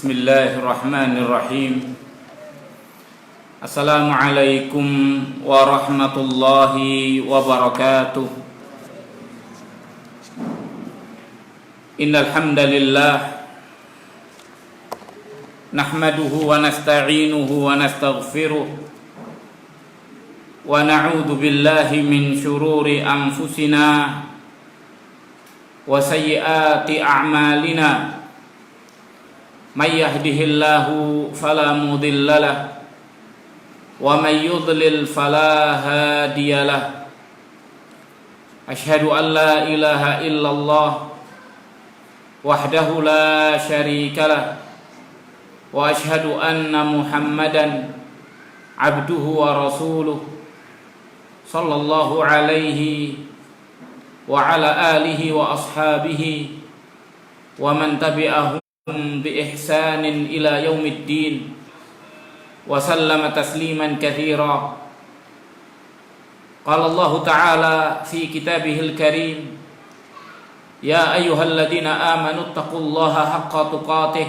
Bismillahirrahmanirrahim. Assalamualaikum warahmatullahi wabarakatuh. Innal hamdalillah nahmaduhu wa nasta'inuhu wa nastaghfiruh wa na'udzu billahi min shururi anfusina wa sayyiati a'malina. May yahdihillahu fala mudilla lahu wa may yudlil fala hadiya lahu. Asyhadu an la ilaha illallah wahdahu la syarika lahu wa asyhadu anna Muhammadan abduhu wa rasuluh sallallahu alaihi wa ala alihi wa ashabihi wa man tabi'ahum bi ihsanin ila yaumiddin wa sallama tasliman katsira. Qala Allah Ta'ala fi kitabihil karim, ya ayyuhalladzina amanu taqullaha haqqa tuqatih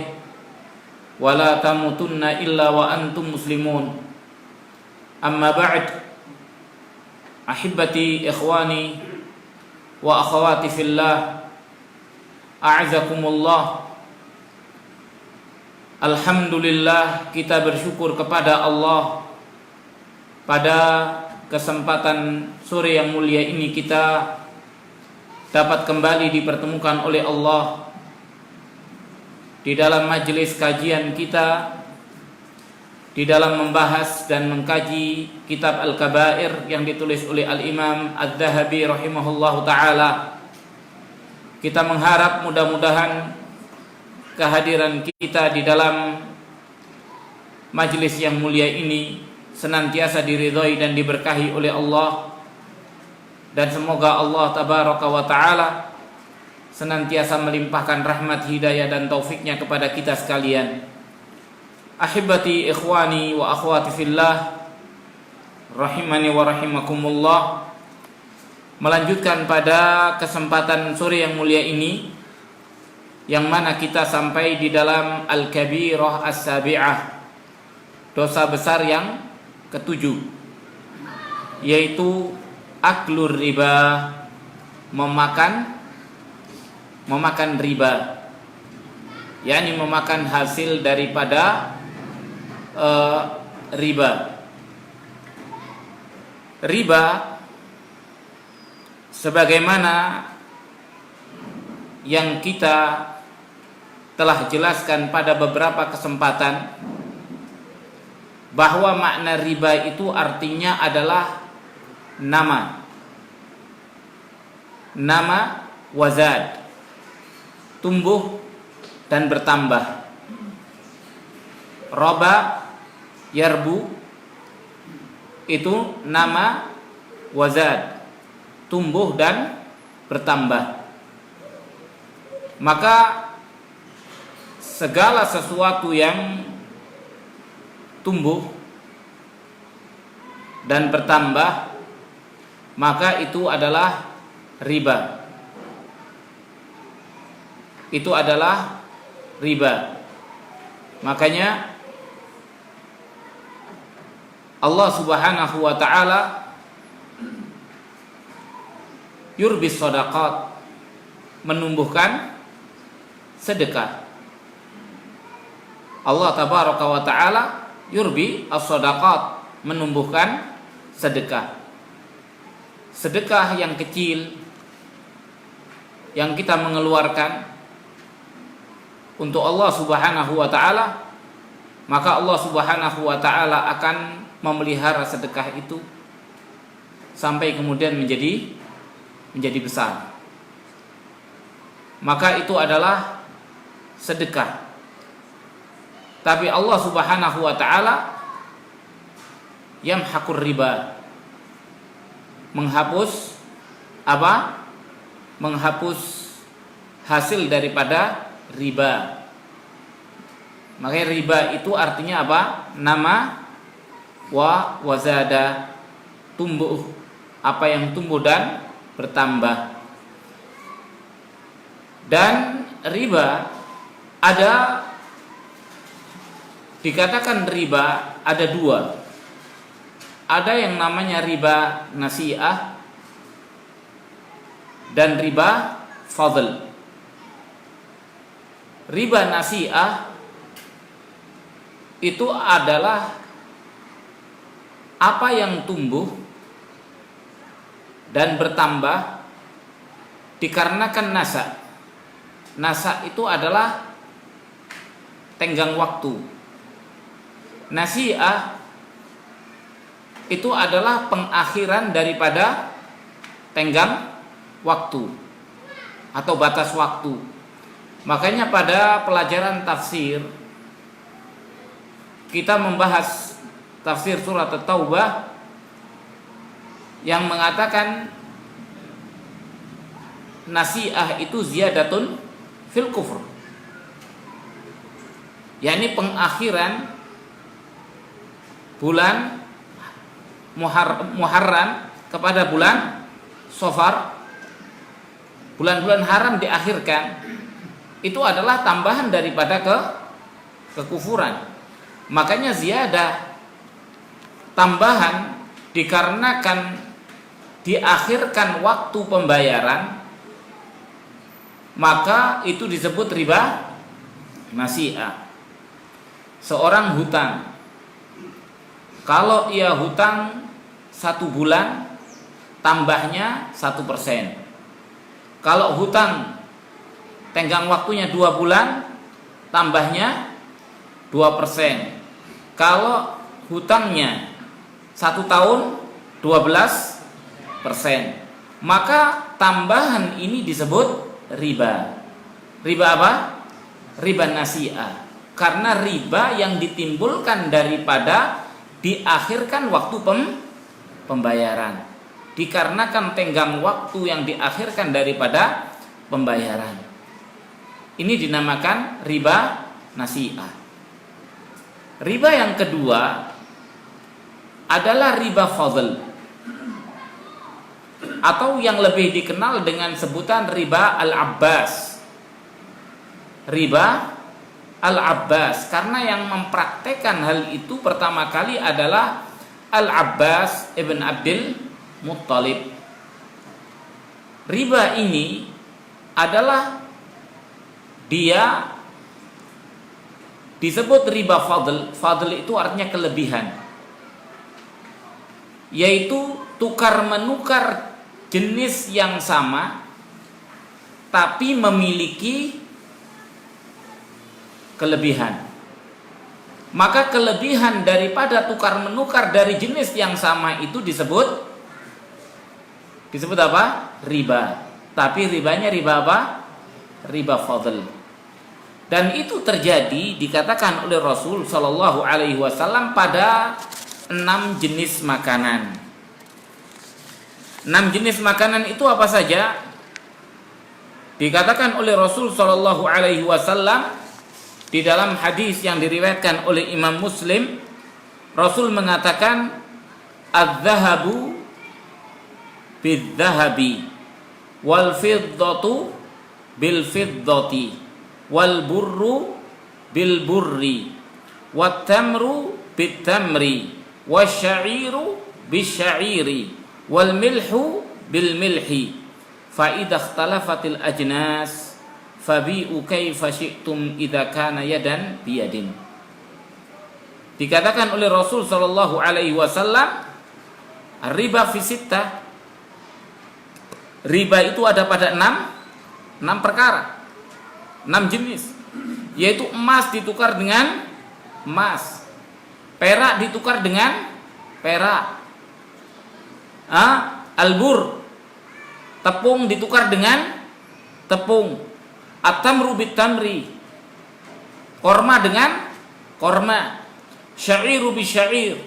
wa la tamutunna illa wa antum muslimun. Amma ba'd, ahibbati ikhwani wa akhawati fillah, a'azakumullah. Alhamdulillah, kita bersyukur kepada Allah pada kesempatan sore yang mulia ini kita dapat kembali dipertemukan oleh Allah di dalam majelis kajian kita, di dalam membahas dan mengkaji kitab Al-Kabair yang ditulis oleh Al-Imam Adz-Dzahabi rahimahullahu ta'ala. Kita mengharap mudah-mudahan kehadiran kita di dalam majelis yang mulia ini senantiasa diridhai dan diberkahi oleh Allah, dan semoga Allah tabaraka wa ta'ala senantiasa melimpahkan rahmat, hidayah dan taufiknya kepada kita sekalian. Ahibati ikhwani wa akhwati fillah, rahimani wa rahimakumullah. Melanjutkan pada kesempatan sore yang mulia ini, yang mana kita sampai di dalam Al-Kabirah As-Sabi'ah, dosa besar yang ketujuh, yaitu aklur riba, memakan riba, yakni memakan hasil daripada riba. Riba sebagaimana yang kita telah jelaskan pada beberapa kesempatan, bahwa makna riba itu artinya adalah nama wazad, tumbuh dan bertambah. Roba yarbu itu nama wazad, tumbuh dan bertambah. Maka segala sesuatu yang tumbuh dan bertambah, maka itu adalah riba. Itu adalah riba. Makanya Allah Subhanahu wa ta'ala yurbis shadaqat, menumbuhkan sedekah. Allah tabaraka wa ta'ala yurbi as-shadaqat, menumbuhkan sedekah. Sedekah yang kecil yang kita mengeluarkan untuk Allah Subhanahu wa ta'ala, maka Allah Subhanahu wa ta'ala akan memelihara sedekah itu sampai kemudian menjadi besar. Maka itu adalah sedekah. Tapi Allah Subhanahu wa ta'ala yamhaqur riba, menghapus apa? Menghapus hasil daripada riba. Makanya riba itu artinya apa? Nama wazada, tumbuh, apa yang tumbuh dan bertambah. Dan riba ada dikatakan riba ada dua. Ada yang namanya riba nasi'ah dan riba fadl. Riba nasi'ah itu adalah apa yang tumbuh dan bertambah dikarenakan nasa. Nasa itu adalah tenggang waktu. Nasi'ah itu adalah pengakhiran daripada tenggang waktu atau batas waktu. Makanya pada pelajaran tafsir kita membahas tafsir surat At-Taubah yang mengatakan nasi'ah itu ziyadatun fil kufr, yakni pengakhiran bulan Muharram kepada bulan Safar, bulan-bulan haram diakhirkan, itu adalah tambahan daripada kekufuran. Makanya ziyadah, tambahan, dikarenakan diakhirkan waktu pembayaran, maka itu disebut riba nasi'ah. Seorang hutang, kalau ia hutang 1 bulan, tambahnya 1%. Kalau hutang tenggang waktunya 2 bulan, tambahnya 2%. Kalau hutangnya 1 tahun, 12%. Maka tambahan ini disebut riba. Riba apa? Riba nasi'ah. Karena riba yang ditimbulkan daripada diakhirkan waktu pembayaran, dikarenakan tenggang waktu yang diakhirkan daripada pembayaran. Ini dinamakan riba nasi'ah. Riba yang kedua adalah riba fadl, atau yang lebih dikenal dengan sebutan riba al-Abbas. Riba al-Abbas, karena yang mempraktekkan hal itu pertama kali adalah Al-Abbas ibn Abdul Muttalib. Riba ini adalah dia disebut riba fadl. Fadl itu artinya kelebihan, yaitu tukar menukar jenis yang sama tapi memiliki kelebihan. Maka kelebihan daripada tukar menukar dari jenis yang sama itu disebut apa? Riba. Tapi ribanya riba apa? Riba fadl. Dan itu terjadi, dikatakan oleh Rasul Shallallahu Alaihi Wasallam pada 6 jenis makanan. 6 jenis makanan itu apa saja? Dikatakan oleh Rasul Shallallahu Alaihi Wasallam di dalam hadis yang diriwayatkan oleh Imam Muslim, Rasul mengatakan, "Az-zahabu bidz-zahabi, wal fiddatu bil fiddati, wal burru bil burri, wat tamru bit tamri, wasya'iru bisya'iri, wal milhu bil milhi, fa idza ikhtalafatil ajnas fabi'u kaifa syi'tum idza kana yadan biyadin." Dikatakan oleh Rasul sallallahu alaihi wasallam, riba fi sittah. Riba itu ada pada 6 perkara, 6 jenis, yaitu emas ditukar dengan emas, perak ditukar dengan perak, albur, tepung ditukar dengan tepung, at-tamru bit tamri, korma dengan korma, sya'iru bi sya'ir,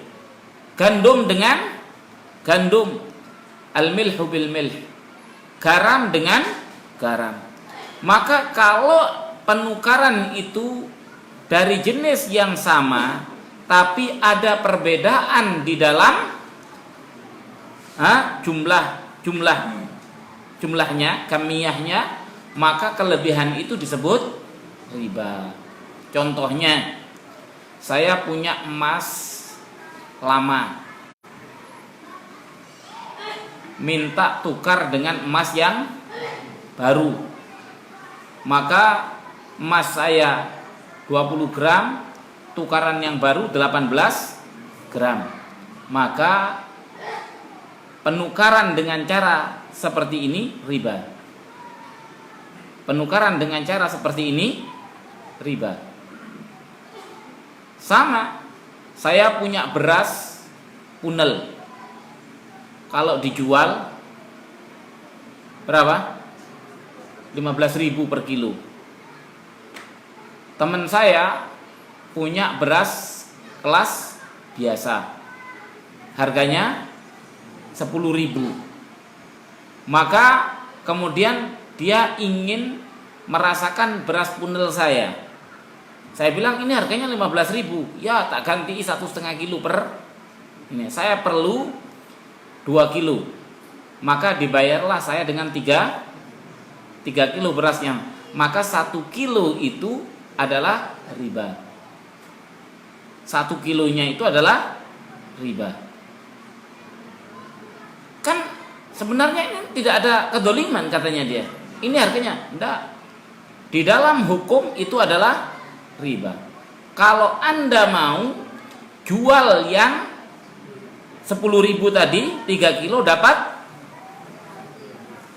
gandum dengan gandum, al-milhu bil milh, garam dengan garam. Maka kalau penukaran itu dari jenis yang sama tapi ada perbedaan di dalam jumlahnya, kamiyahnya, maka kelebihan itu disebut riba. Contohnya, saya punya emas lama, minta tukar dengan emas yang baru. Maka emas saya 20 gram, tukaran yang baru 18 gram. Maka penukaran dengan cara seperti ini riba. Penukaran dengan cara seperti ini riba. Sama, saya punya beras punel. Kalau dijual berapa? 15.000 per kilo. Teman saya punya beras kelas biasa, harganya 10.000. Maka kemudian dia ingin merasakan beras punel saya. Saya bilang ini harganya 15.000. Ya, tak ganti 1,5 kilo per ini. Saya perlu 2 kilo. Maka dibayarlah saya dengan 3 kilo berasnya. Maka 1 kilo itu adalah riba. 1 kilonya itu adalah riba. Kan sebenarnya ini tidak ada kedoliman katanya dia. Ini harganya enggak. Di dalam hukum itu adalah riba. Kalau Anda mau jual yang 10.000 tadi, 3 kilo dapat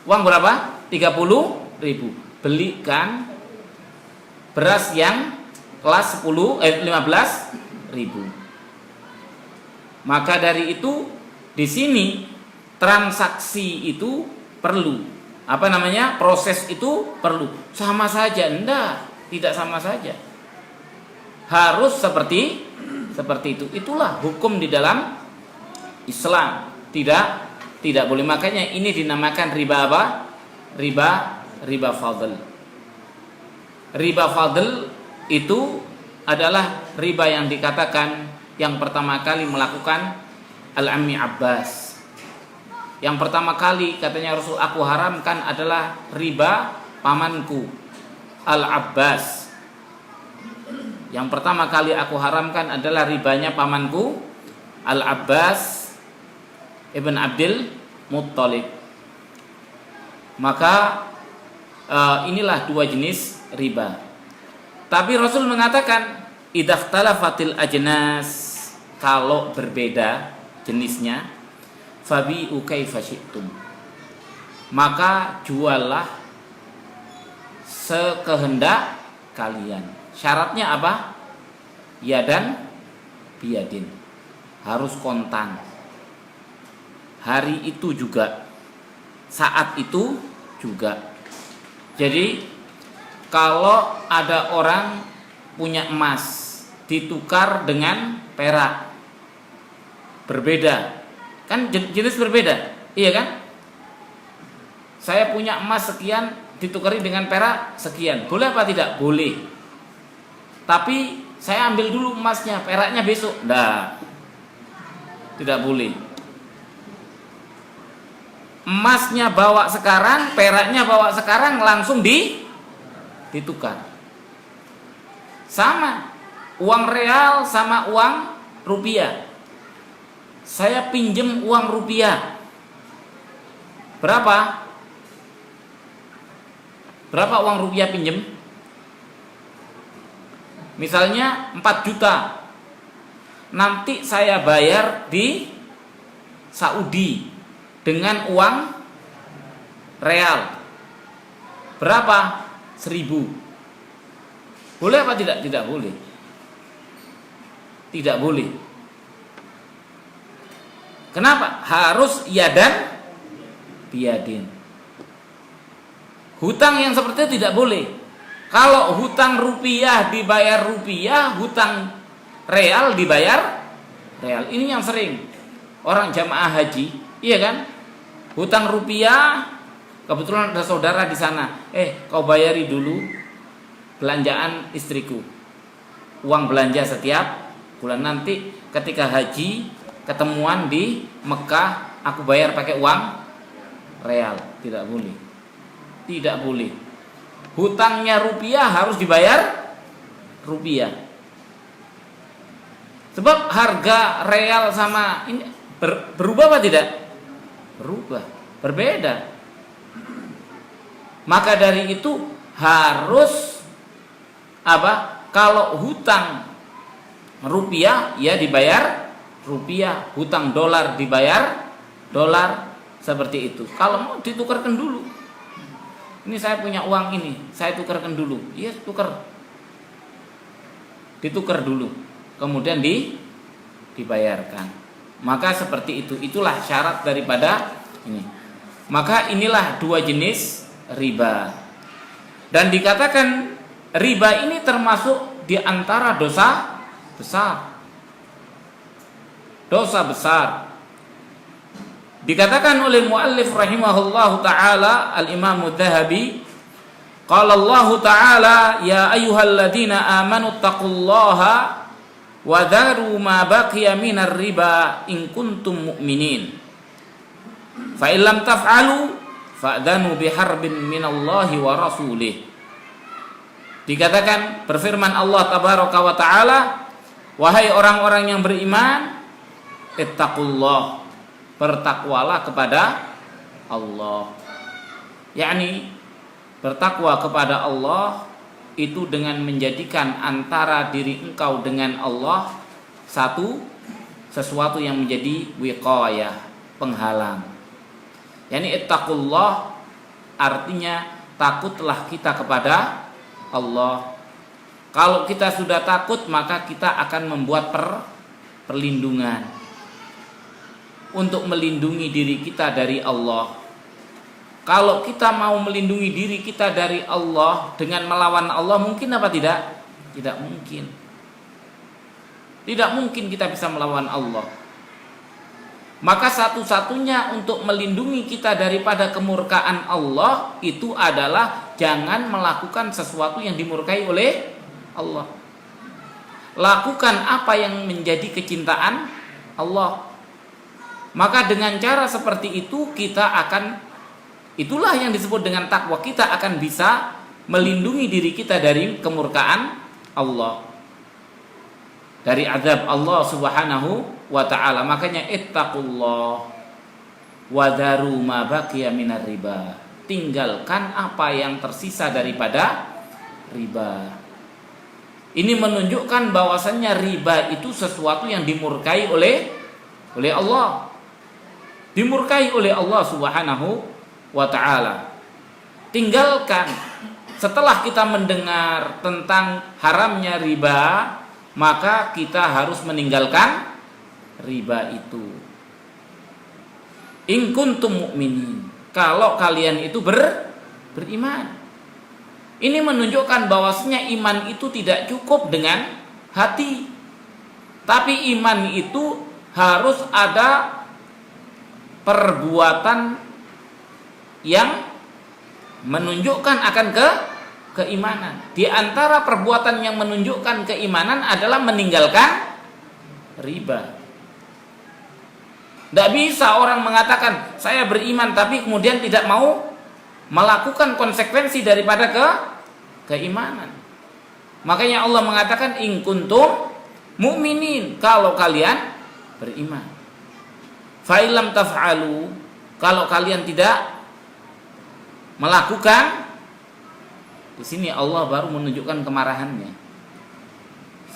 uang berapa? 30.000. Belikan beras yang kelas 15.000. Maka dari itu di sini transaksi itu perlu, apa namanya, proses itu perlu. Sama saja? Enggak, tidak sama saja. Harus seperti itu. Itulah hukum di dalam Islam. Tidak boleh. Makanya ini dinamakan riba apa? Riba fadl. Riba fadl itu adalah riba yang dikatakan yang pertama kali melakukan Al-Ammi Abbas. Yang pertama kali katanya Rasul, aku haramkan adalah riba pamanku Al-Abbas. Yang pertama kali aku haramkan adalah ribanya pamanku Al-Abbas Ibn Abdul Muttalib. Maka inilah dua jenis riba. Tapi Rasul mengatakan idzahtalafatil ajnas, kalau berbeda jenisnya, fabi'u kaifa syi'tum, maka juallah sekehendak kalian. Syaratnya apa? Yadan biyadin, harus kontan. Hari itu juga, saat itu juga. Jadi kalau ada orang punya emas ditukar dengan perak, berbeda, kan jenis berbeda, iya kan? Saya punya emas sekian ditukari dengan perak sekian, boleh apa tidak? Boleh. Tapi saya ambil dulu emasnya, peraknya besok. Enggak, tidak boleh. Emasnya bawa sekarang, peraknya bawa sekarang, langsung ditukar. Sama, uang real sama uang rupiah. Saya pinjem uang rupiah. Berapa? Berapa uang rupiah pinjem? Misalnya 4 juta. Nanti saya bayar di Saudi dengan uang real. Berapa? 1.000. Boleh apa tidak? Tidak boleh. Tidak boleh. Kenapa? Harus yadan biyadin. Hutang yang seperti itu tidak boleh. Kalau hutang rupiah dibayar rupiah, hutang real dibayar real. Ini yang sering orang jamaah haji, iya kan? Hutang rupiah, kebetulan ada saudara di sana. Kau bayari dulu belanjaan istriku. Uang belanja setiap bulan, nanti ketika haji ketemuan di Mekah, aku bayar pakai uang real. Tidak boleh. Tidak boleh. Hutangnya rupiah harus dibayar rupiah. Sebab harga real sama ini berubah apa tidak? Berubah, berbeda. Maka dari itu harus apa? Kalau hutang rupiah ya dibayar rupiah, hutang dolar dibayar dolar, seperti itu. Kalau mau ditukarkan dulu. Ini saya punya uang ini, saya tukarkan dulu. Iya, ditukar dulu, kemudian dibayarkan. Maka seperti itu, itulah syarat daripada ini. Maka inilah dua jenis riba. Dan dikatakan riba ini termasuk di antara dosa besar. Dosa besar. Dikatakan oleh muallif rahimahullahu taala al-Imam Adz-Dzahabi, qala Allah taala ya ayyuhalladzina amanu taqullaha wa dharu ma baqiya minar riba in kuntum mu'minin fa in lam taf'alu fa'dhanu biharbin minallahi wa rasulih. Dikatakan berfirman Allah tabaraka wa taala, wahai orang-orang yang beriman, ittaqullah, bertakwalah kepada Allah. Yakni bertakwa kepada Allah itu dengan menjadikan antara diri engkau dengan Allah sesuatu yang menjadi wiqayah, penghalang. Yakni ittaqullah artinya takutlah kita kepada Allah. Kalau kita sudah takut, maka kita akan membuat perlindungan untuk melindungi diri kita dari Allah. Kalau kita mau melindungi diri kita dari Allah dengan melawan Allah, mungkin apa tidak? Tidak mungkin. Tidak mungkin kita bisa melawan Allah. Maka satu-satunya untuk melindungi kita daripada kemurkaan Allah itu adalah jangan melakukan sesuatu yang dimurkai oleh Allah. Lakukan apa yang menjadi kecintaan Allah. Maka dengan cara seperti itu itulah yang disebut dengan takwa. Kita akan bisa melindungi diri kita dari kemurkaan Allah, dari azab Allah subhanahu wa ta'ala. Makanya ittaqullah wa dharu ma baqiya minar riba, tinggalkan apa yang tersisa daripada riba. Ini menunjukkan bahwasannya riba itu sesuatu yang dimurkai oleh Allah, dimurkai oleh Allah subhanahu wa ta'ala. Tinggalkan. Setelah kita mendengar tentang haramnya riba, maka kita harus meninggalkan riba itu. In kuntum mu'minin, kalau kalian itu beriman. Ini menunjukkan bahwasanya iman itu tidak cukup dengan hati, tapi iman itu harus ada perbuatan yang menunjukkan akan keimanan. Di antara perbuatan yang menunjukkan keimanan adalah meninggalkan riba. Tidak bisa orang mengatakan saya beriman tapi kemudian tidak mau melakukan konsekuensi daripada keimanan. Makanya Allah mengatakan in kuntum mu'minin, kalau kalian beriman. Fa illam taf'alu, kalau kalian tidak melakukan, di sini Allah baru menunjukkan kemarahannya.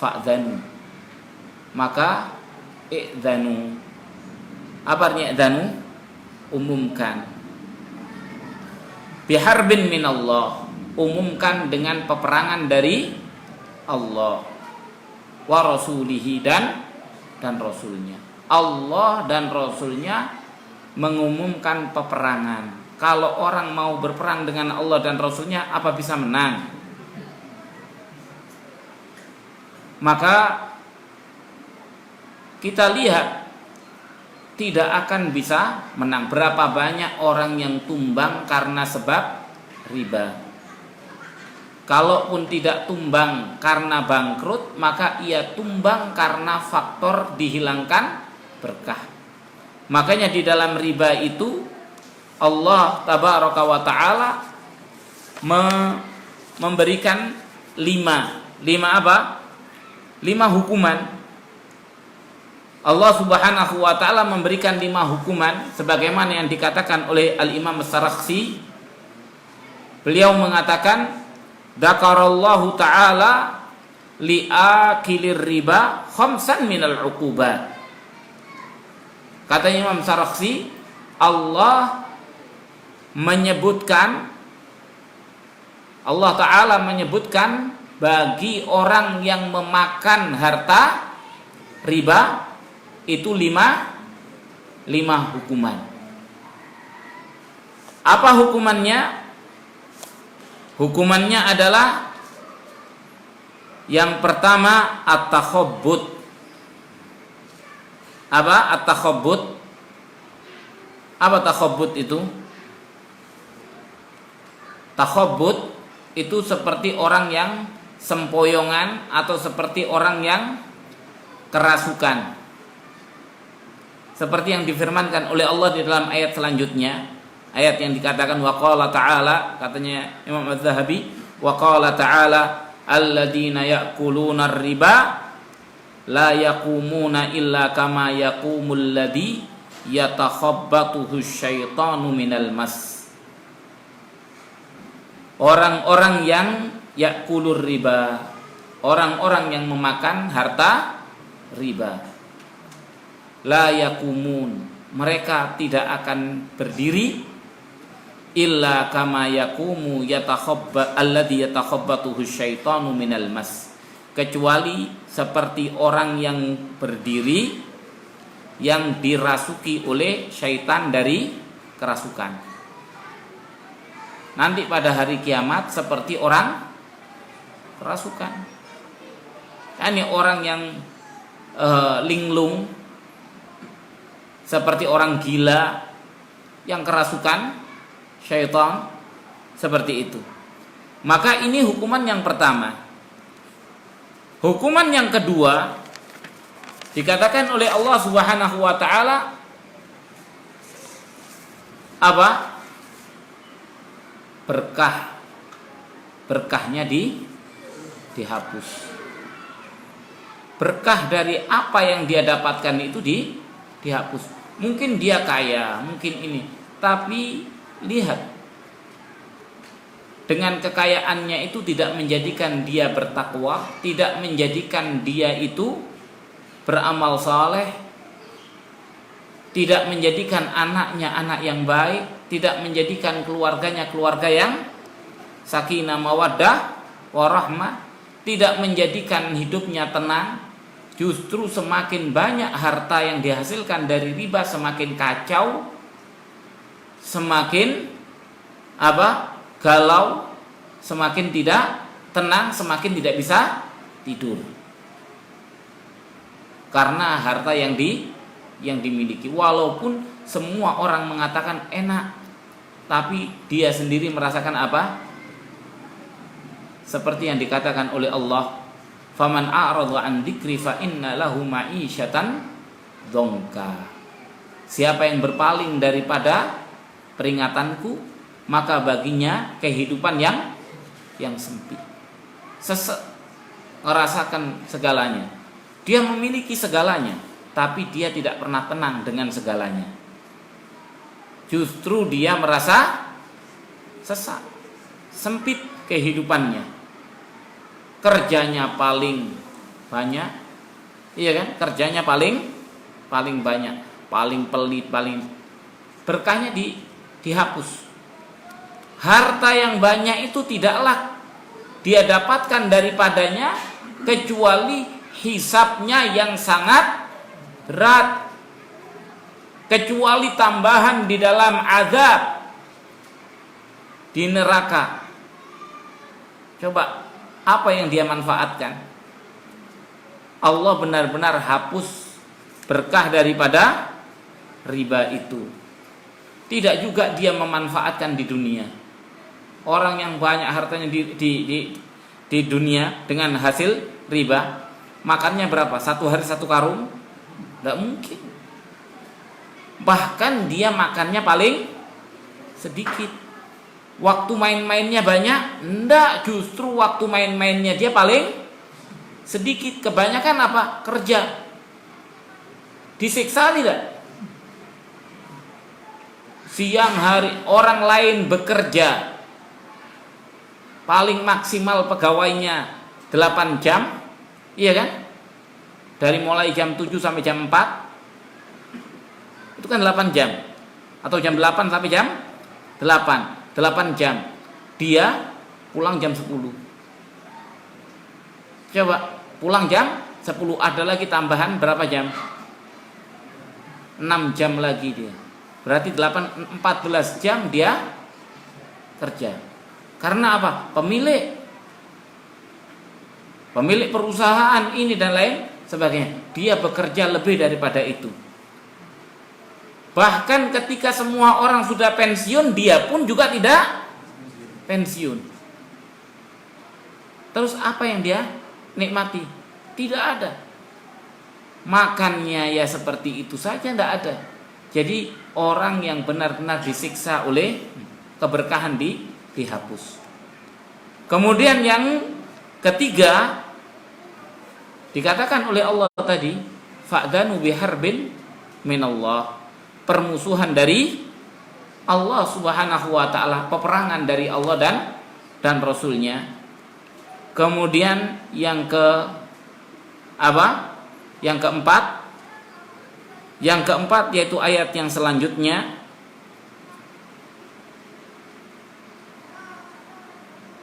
Fa'dzanu, maka i'dzanu. Apa artinya i'dzanu? Umumkan. Biharbin minallah, umumkan dengan peperangan dari Allah, wa rasulihi, dan rasulnya. Allah dan rasulnya mengumumkan peperangan. Kalau orang mau berperang dengan Allah dan rasulnya, apa bisa menang? Maka kita lihat tidak akan bisa menang. Berapa banyak orang yang tumbang karena sebab riba. Kalaupun tidak tumbang karena bangkrut, maka ia tumbang karena faktor dihilangkan berkah. Makanya di dalam riba itu Allah tabaraka wa ta'ala memberikan lima apa? 5 hukuman. Allah Subhanahu wa taala memberikan 5 hukuman sebagaimana yang dikatakan oleh Al-Imam As-Sarakhsi. Beliau mengatakan, "Dzakarallahu ta'ala li'akilir riba khamsan minal 'uqubat." Kata Imam Sarakhsi, Allah Ta'ala menyebutkan bagi orang yang memakan harta riba itu 5 hukuman. Apa hukumannya? Hukumannya adalah yang pertama at-takhabbut. Apa at-takhabbut? Apa takhabbut itu? Takhabbut itu seperti orang yang sempoyongan atau seperti orang yang kerasukan. Seperti yang difirmankan oleh Allah di dalam ayat selanjutnya, ayat yang dikatakan wa qala ta'ala, katanya Imam Az-Zahabi, wa qala ta'ala alladzina ya'kuluna ar-riba la yaqumuna illa kama yaqumul ladzi yatakhabbatuhu syaitanu minal mas. Orang-orang yang ya'kulur riba, orang-orang yang memakan harta riba, la yaqumun, mereka tidak akan berdiri illa kama yaqumu alladzi yatakhabbatuhu syaitanu minal mas, kecuali seperti orang yang berdiri yang dirasuki oleh syaitan dari kerasukan. Nanti pada hari kiamat seperti orang kerasukan. Ini orang yang linglung, seperti orang gila yang kerasukan syaitan, seperti itu. Maka ini hukuman yang pertama. Hukuman yang kedua dikatakan oleh Allah Subhanahu wa taala apa? Berkahnya dihapus. Berkah dari apa yang dia dapatkan itu dihapus. Mungkin dia kaya, mungkin ini, tapi lihat, dengan kekayaannya itu tidak menjadikan dia bertakwa, tidak menjadikan dia itu beramal saleh, tidak menjadikan anaknya anak yang baik, tidak menjadikan keluarganya keluarga yang sakinah mawaddah warahmah, tidak menjadikan hidupnya tenang. Justru semakin banyak harta yang dihasilkan dari riba, semakin kacau, semakin galau, semakin tidak tenang, semakin tidak bisa tidur. Karena harta yang dimiliki, walaupun semua orang mengatakan enak, tapi dia sendiri merasakan apa? Seperti yang dikatakan oleh Allah, faman a'rada an dzikri fa inna lahu ma'isyatan dzonka. Siapa yang berpaling daripada peringatanku, maka baginya kehidupan yang sempit. Merasakan segalanya. Dia memiliki segalanya, tapi dia tidak pernah tenang dengan segalanya. Justru dia merasa sesak, sempit kehidupannya. Kerjanya paling banyak, iya kan? Kerjanya paling banyak, paling pelit, paling berkahnya dihapus. Harta yang banyak itu tidaklah dia dapatkan daripadanya kecuali hisabnya yang sangat berat, kecuali tambahan di dalam azab di neraka. Coba, apa yang dia manfaatkan? Allah benar-benar hapus berkah daripada riba itu. Tidak juga dia memanfaatkan di dunia. Orang yang banyak hartanya di dunia dengan hasil riba, makannya berapa? Satu hari satu karung? Tidak mungkin. Bahkan dia makannya paling sedikit. Waktu main-mainnya banyak? Enggak, justru waktu main-mainnya dia paling sedikit. Kebanyakan apa? Kerja. Disiksa tidak? Siang hari orang lain bekerja, paling maksimal pegawainya 8 jam, iya kan? Dari mulai jam 7 sampai jam 4, itu kan 8 jam. Atau jam 8 sampai jam 8 jam. Dia pulang jam 10. Coba, pulang jam 10, ada lagi tambahan berapa jam? 6 jam lagi dia. Berarti 14 jam dia kerja. Karena apa? Pemilik perusahaan ini dan lain sebagainya, dia bekerja lebih daripada itu. Bahkan ketika semua orang sudah pensiun, dia pun juga tidak pensiun. Terus apa yang dia nikmati? Tidak ada. Makannya ya seperti itu saja, tidak ada. Jadi orang yang benar-benar disiksa oleh keberkahan dihapus. Kemudian yang ketiga dikatakan oleh Allah tadi, fa'danu biharbin minallah, permusuhan dari Allah Subhanahu wa taala, peperangan dari Allah dan Rasulnya. Kemudian yang keempat yaitu ayat yang selanjutnya,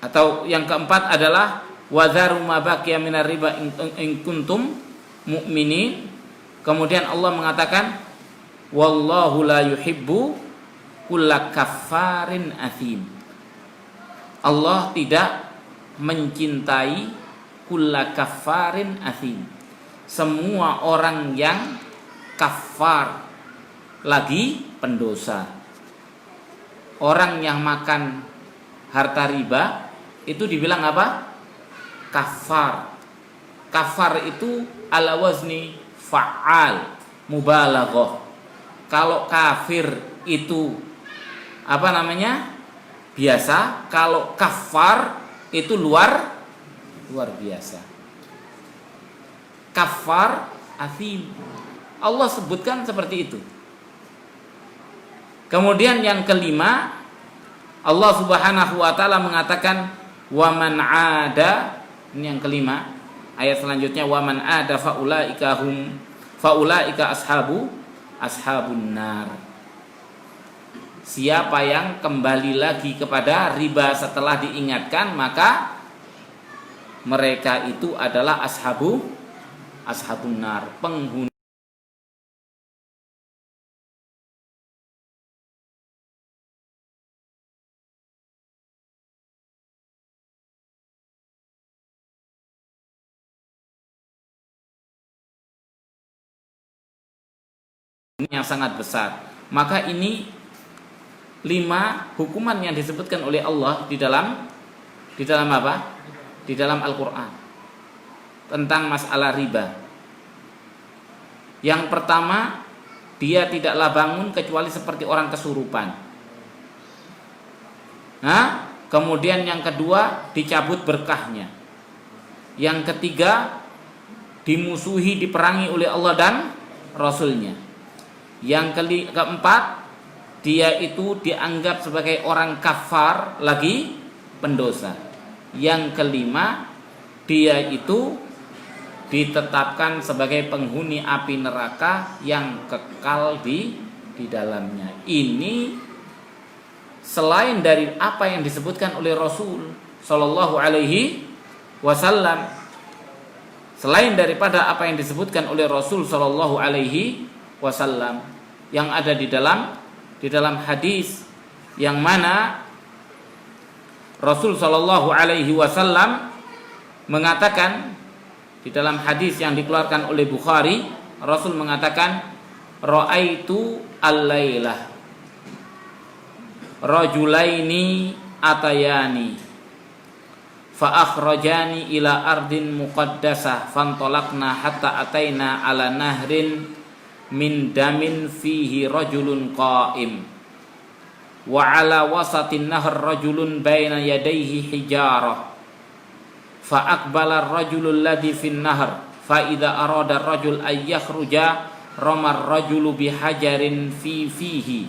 atau yang keempat adalah wadharu ma baqiya minar riba in kuntum mu'minin. Kemudian Allah mengatakan wallahu la yuhibbu kulla kaffarin athim. Allah tidak mencintai kulla kaffarin athim, semua orang yang kafar, lagi pendosa. Orang yang makan harta riba itu dibilang apa? Kafar. Kafar itu ala wazni fa'al, mubalaghah. Kalau kafir itu apa namanya? Biasa. Kalau kafar itu luar biasa. Kafar athim, Allah sebutkan seperti itu. Kemudian yang kelima, Allah Subhanahu wa taala mengatakan wa man ada, ini yang kelima, ayat selanjutnya wa man ada faulaika ashabun nar. Siapa yang kembali lagi kepada riba setelah diingatkan, maka mereka itu adalah ashabun nar, penghuni yang sangat besar. Maka ini 5 hukuman yang disebutkan oleh Allah di dalam apa? Di dalam Al-Qur'an tentang masalah riba. Yang pertama, dia tidaklah bangun kecuali seperti orang kesurupan. Kemudian yang kedua, dicabut berkahnya. Yang ketiga, dimusuhi, diperangi oleh Allah dan Rasulnya. Yang keempat, dia itu dianggap sebagai orang kafar, lagi pendosa. Yang kelima, dia itu ditetapkan sebagai penghuni api neraka yang kekal di dalamnya. Ini selain dari apa yang disebutkan oleh Rasul Shallallahu Alaihi Wasallam, selain daripada apa yang disebutkan oleh Rasul Shallallahu Alaihi Wasallam yang ada di dalam hadis yang mana Rasul Shallallahu Alaihi Wasallam mengatakan, di dalam hadis yang dikeluarkan oleh Bukhari, Rasul mengatakan, ra'aitu al-lailah rajulaini atayani fa akhrajani ila ardin muqaddasah fantalaqna hatta ataina ala nahrin min damin fihi rajulun qa'im wa ala wasatin nahr rajulun baina yadayhi hijarah fa aqbala ar-rajulul ladzi fin nahr fa idza arada ar-rajul ay yakhruja ramar rajulu bihajarin fi fihi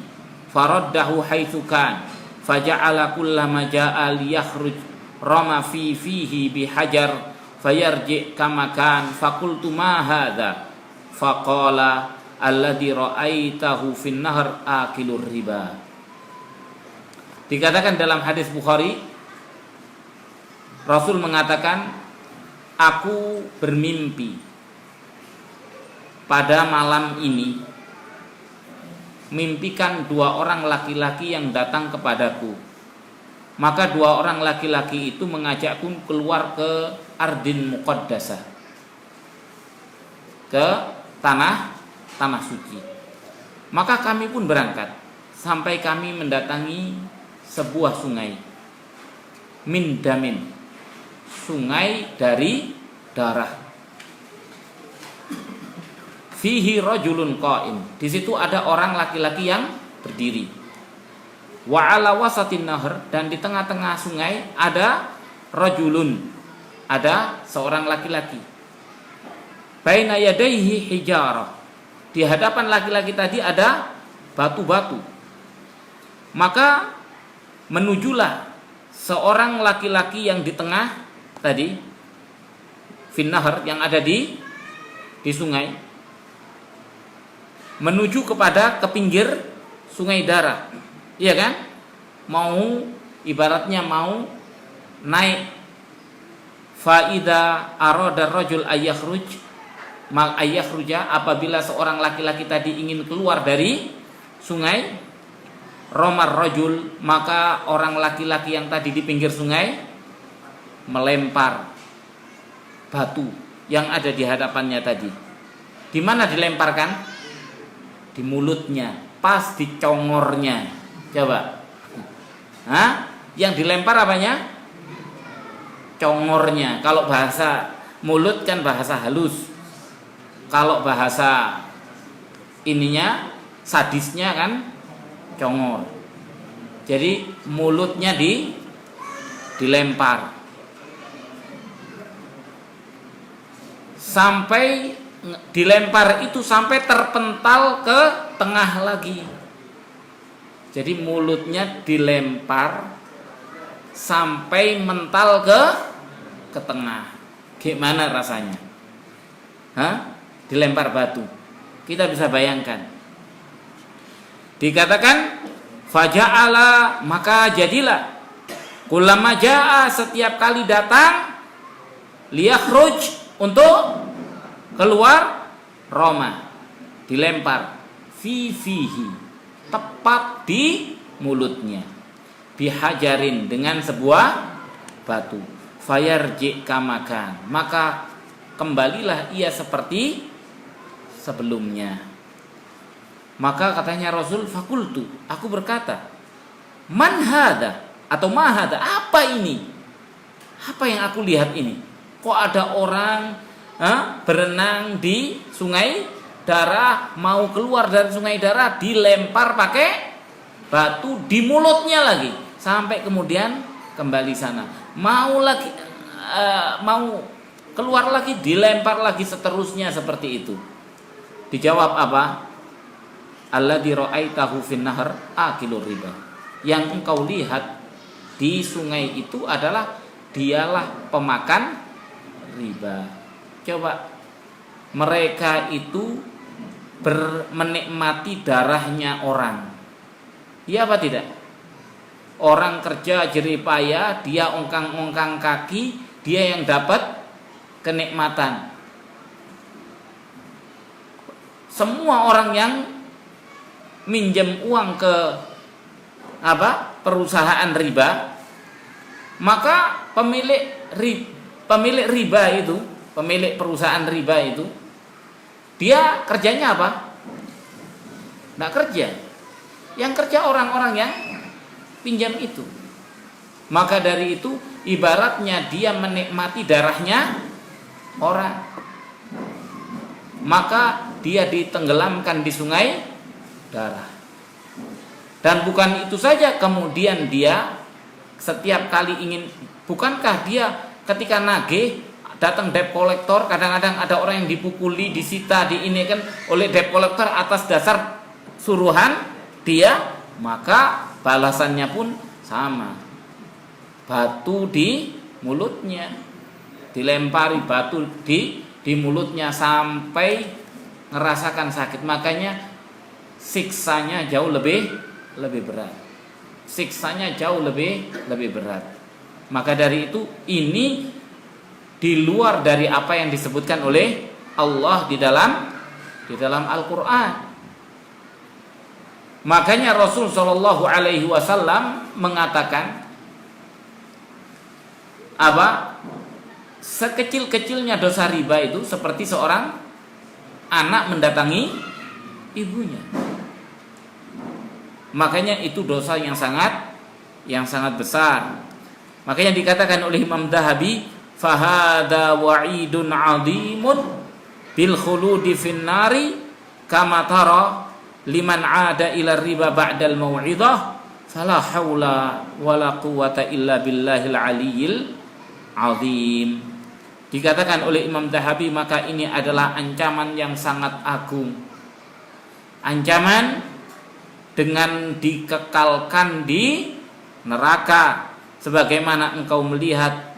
faraddahu haitsu kan faja'ala kullama ja'a liyakhruj rama fi fihi bihajar fayarji kama kan faqultu ma hadza faqala alladhi ra'aitahu fin nahr akilur riba. Dikatakan dalam hadis Bukhari, Rasul mengatakan, aku bermimpi pada malam ini, mimpikan 2 orang laki-laki yang datang kepadaku. Maka 2 orang laki-laki itu mengajakku keluar ke Ardin Muqaddasah, ke tanah suci. Maka kami pun berangkat sampai kami mendatangi sebuah sungai, min damin, sungai dari darah. Fihi rajulun qa'im, di situ ada orang laki-laki yang berdiri. Wa ala wasatin nahr, dan di tengah-tengah sungai ada rajulun, ada seorang laki-laki. Baina yadayhi hijarah, di hadapan laki-laki tadi ada batu-batu. Maka menujulah seorang laki-laki yang di tengah tadi, finnahar, yang ada di sungai, menuju ke pinggir sungai darah, iya kan? Ibaratnya mau naik. Faida arada rajul ayakhruja, apabila seorang laki-laki tadi ingin keluar dari sungai, romar rajul, maka orang laki-laki yang tadi di pinggir sungai melempar batu yang ada di hadapannya tadi. Di mana dilemparkan? Di mulutnya, pas di congornya. Coba. Yang dilempar apanya? Congornya. Kalau bahasa mulut kan bahasa halus. Kalau bahasa ininya, sadisnya kan congor. Jadi mulutnya dilempar sampai dilempar itu sampai terpental ke tengah lagi. Jadi mulutnya dilempar sampai mental ke tengah. Gimana rasanya? Dilempar batu. Kita bisa bayangkan. Dikatakan faja'ala, maka jadilah, kullama ja'a, setiap kali datang, liyakhruj, untuk keluar, roma, dilempar, fihi, tepat di mulutnya, bihajarin, dengan sebuah batu, fayarji kamakan, maka kembalilah ia seperti sebelumnya. Maka katanya Rasul, fakultu, aku berkata, man hada, atau ma hada, apa ini? Apa yang aku lihat ini? Kok ada orang berenang di sungai darah, mau keluar dari sungai darah, dilempar pakai batu di mulutnya lagi, sampai kemudian kembali sana. Mau keluar lagi, dilempar lagi, seterusnya seperti itu. Dijawab apa? Alladzi ra'aitahu fin nahr akilur riba. Yang engkau lihat di sungai itu adalah dialah pemakan riba. Coba, mereka itu menikmati darahnya orang. Iya apa tidak? Orang kerja jerih payah, dia ongkang-ongkang kaki, dia yang dapat kenikmatan. Semua orang yang minjem uang ke perusahaan riba, maka pemilik riba itu, pemilik perusahaan riba itu, dia kerjanya apa? Nggak kerja. Yang kerja orang-orang yang pinjam itu. Maka dari itu ibaratnya dia menikmati darahnya orang. Maka dia ditenggelamkan di sungai darah. Dan bukan itu saja, kemudian dia setiap kali ingin, bukankah dia ketika nagih datang debt collector, kadang-kadang ada orang yang dipukuli, disita, diinikan oleh debt collector atas dasar suruhan dia, maka balasannya pun sama. Batu di mulutnya, dilempari batu di mulutnya sampai ngerasakan sakit. Makanya siksanya jauh lebih berat. Siksanya jauh lebih berat. Maka dari itu ini di luar dari apa yang disebutkan oleh Allah di dalam Al-Qur'an. Makanya Rasul Shallallahu Alaihi Wasallam mengatakan apa? Sekecil-kecilnya dosa riba itu seperti seorang anak mendatangi ibunya. Makanya itu dosa yang sangat besar. Makanya dikatakan oleh Imam Dhahabi, fahada wa'idun 'azimun bil khuludi finnari kama tara liman 'ada ila riba ba'dal mau'izah fala haula wala quwwata illa billahil aliyyil 'azim. Dikatakan oleh Imam Dhahabi, maka ini adalah ancaman yang sangat agung. Ancaman dengan dikekalkan di neraka, sebagaimana engkau melihat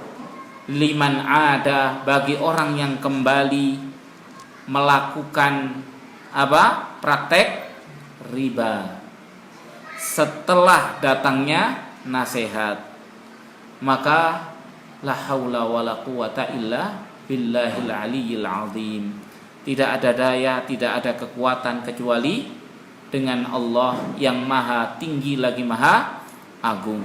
liman ada, bagi orang yang kembali melakukan apa? Praktek riba setelah datangnya nasihat. Maka la haula wala quwata illa billahil aliyyil azim. Tidak ada daya, tidak ada kekuatan kecuali dengan Allah yang maha tinggi lagi maha agung.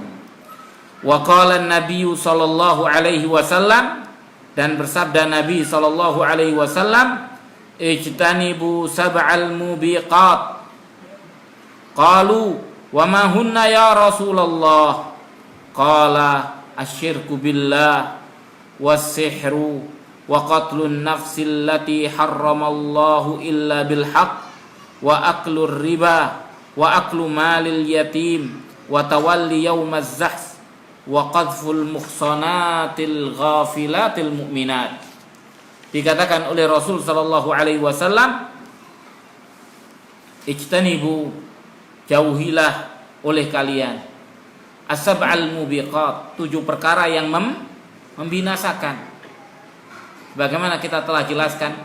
Wa qala an-nabiy sallallahu alaihi wasallam, dan bersabda Nabi sallallahu alaihi wasallam, ijtanibu sab'al mubiqat. Qalu wa ma hunna ya Rasulullah? Qala asyirku billah was-sihru wa qatlun nafsil lati harramallahu illa bil haqq wa aklur riba wa aklu malil yatim wa tawalli yaumaz zahf wa qadful muhsanatil ghafilatil mu'minat. Dikatakan oleh Rasul sallallahu alaihi wasallam, ijtanibu, jauhilah oleh kalian as-sab'al mubiqat, 7 perkara yang membinasakan. Bagaimana kita telah jelaskan,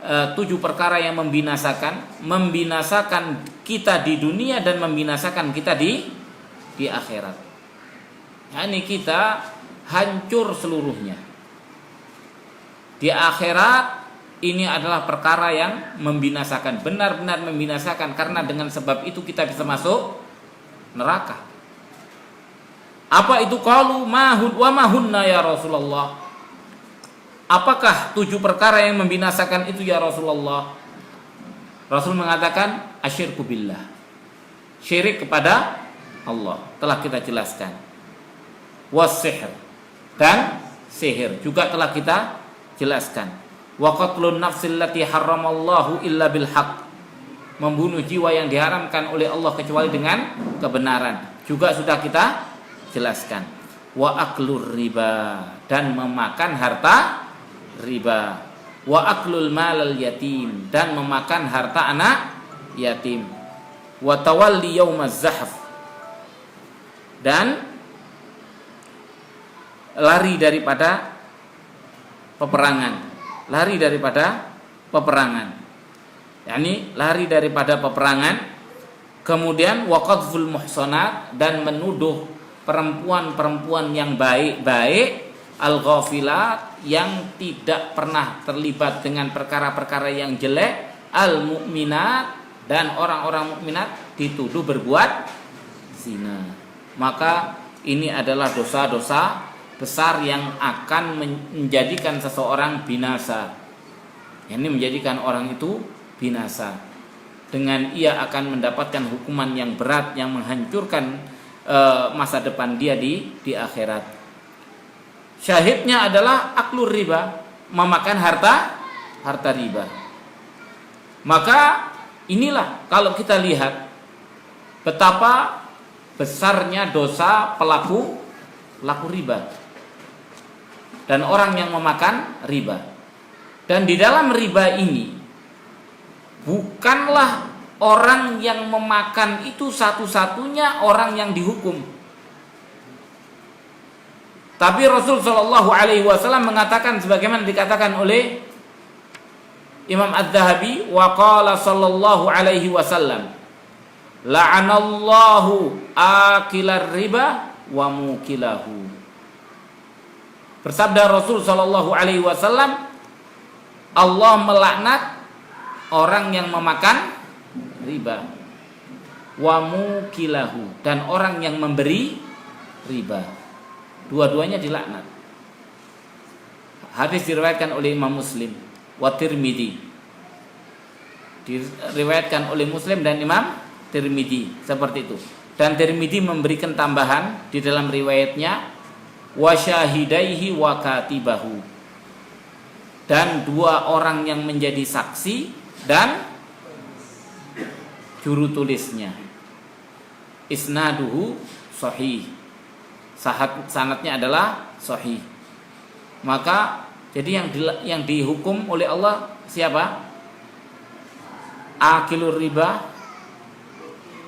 7 perkara yang membinasakan kita di dunia dan membinasakan kita di akhirat. Yani kita hancur seluruhnya. Di akhirat ini adalah perkara yang membinasakan, benar-benar membinasakan, karena dengan sebab itu kita bisa masuk neraka. Apa itu? Qalu mahud wa mahunna ya Rasulullah? Apakah 7 perkara yang membinasakan itu ya Rasulullah? Rasul mengatakan asyirku billah, syirik kepada Allah, telah kita jelaskan. Was-sihr, dan sihir juga telah kita jelaskan. Wa qatlun nafsil lati harramallahu illa bil haqq, membunuh jiwa yang diharamkan oleh Allah kecuali dengan kebenaran, juga sudah kita jelaskan. Wa aklur riba, dan memakan harta riba. Wa aklul malal yatim, dan memakan harta anak yatim. Wa tawalli yaumaz zahf, dan lari daripada peperangan. Yani lari daripada peperangan. Kemudian wa qadful muhsanat, dan menuduh perempuan-perempuan yang baik-baik, al-ghafilat, yang tidak pernah terlibat dengan perkara-perkara yang jelek, al-mu'minat, dan orang-orang mukminat dituduh berbuat zina. Maka ini adalah dosa-dosa besar yang akan menjadikan seseorang binasa. Ini menjadikan orang itu binasa. Dengan ia akan mendapatkan hukuman yang berat yang menghancurkan masa depan dia di akhirat. Syahidnya adalah aklur riba, memakan harta riba. Maka inilah kalau kita lihat betapa besarnya dosa pelaku riba. dan orang yang memakan riba. Dan di dalam riba ini bukanlah orang yang memakan itu satu-satunya orang yang dihukum. Tapi Rasul Shallallahu Alaihi Wasallam mengatakan sebagaimana dikatakan oleh Imam Adz-Dzahabi, wa qala sallallahu alaihi wasallam, la'anallahu akilar riba wa mukilahu. Bersabda Rasul sallallahu alaihi wasallam, Allah melaknat orang yang memakan riba, wa mukilahu, dan orang yang memberi riba. Dua-duanya dilaknat. Hadis diriwayatkan oleh Imam Muslim wa Tirmidzi. Diriwayatkan oleh Muslim dan Imam Tirmidzi seperti itu. Dan Tirmidzi memberikan tambahan di dalam riwayatnya, wa syahidaihi wa katibahu, dan dua orang yang menjadi saksi dan juru tulisnya. Isnaduhu sahih, sanadnya adalah sahih. Maka jadi yang dihukum oleh Allah siapa? Akilur riba,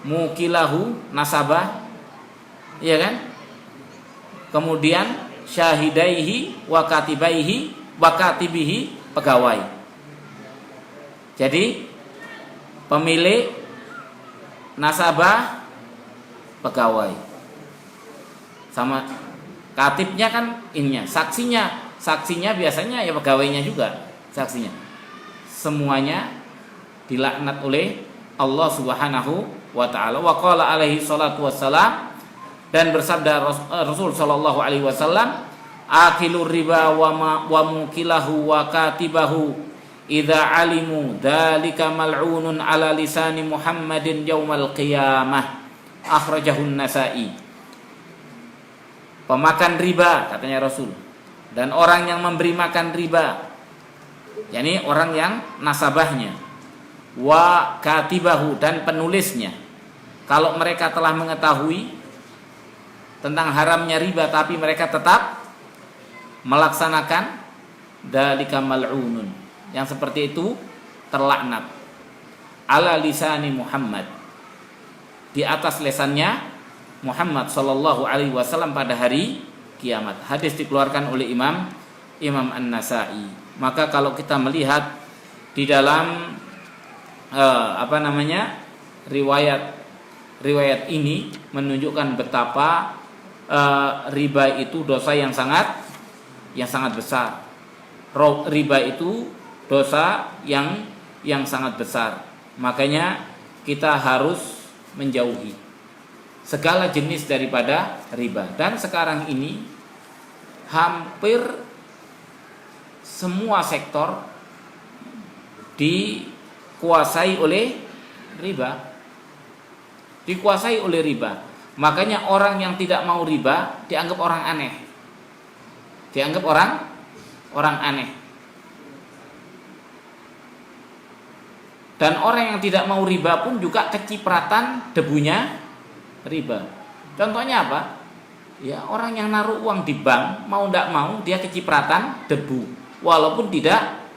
mukilahu nasabah, iya kan? Kemudian syahidaihi wa katibaihi wa katibihi pegawai. Jadi pemilik, nasabah, pegawai. Sama katibnya kan ininya, saksinya biasanya ya pegawainya juga saksinya. Semuanya dilaknat oleh Allah Subhanahu wa taala. Wa qala alaihi salatu wassalam, dan bersabda Rasul sallallahu alaihi wasallam, akilur riba wa mukilahu wa katibahu idza alimu dzalika mal'unun ala lisani Muhammadin yaumal qiyamah, akhrajahun Nasa'i. Pemakan riba, katanya Rasul, dan orang yang memberi makan riba, yakni orang yang nasabahnya, wa katibahu, dan penulisnya, kalau mereka telah mengetahui tentang haramnya riba tapi mereka tetap melaksanakan, dzalika mal'unun, yang seperti itu terlaknat, ala lisani Muhammad, di atas lesannya Muhammad sallallahu alaihi wasallam pada hari kiamat. Hadis dikeluarkan oleh Imam An-Nasa'i. Maka kalau kita melihat di dalam riwayat ini menunjukkan betapa riba itu dosa yang sangat besar. Riba itu dosa yang sangat besar. Makanya kita harus menjauhi segala jenis daripada riba. Dan sekarang ini hampir semua sektor dikuasai oleh riba. Makanya orang yang tidak mau riba dianggap orang aneh. Dan orang yang tidak mau riba pun juga kecipratan debunya riba. Contohnya apa? Ya, orang yang naruh uang di bank, mau tidak mau dia kecipratan debu, walaupun tidak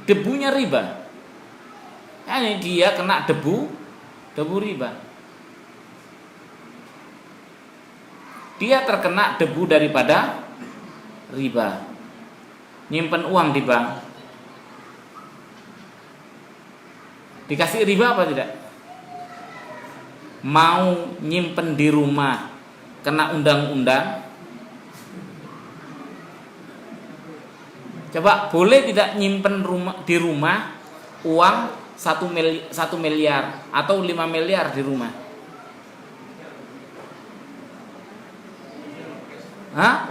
debunya riba. Yani dia kena debu riba. Dia terkena debu daripada riba. Nyimpen uang di bank, dikasih riba apa tidak? Mau nyimpen di rumah kena undang-undang. Coba, boleh tidak nyimpen di rumah uang 1 miliar atau 5 miliar di rumah?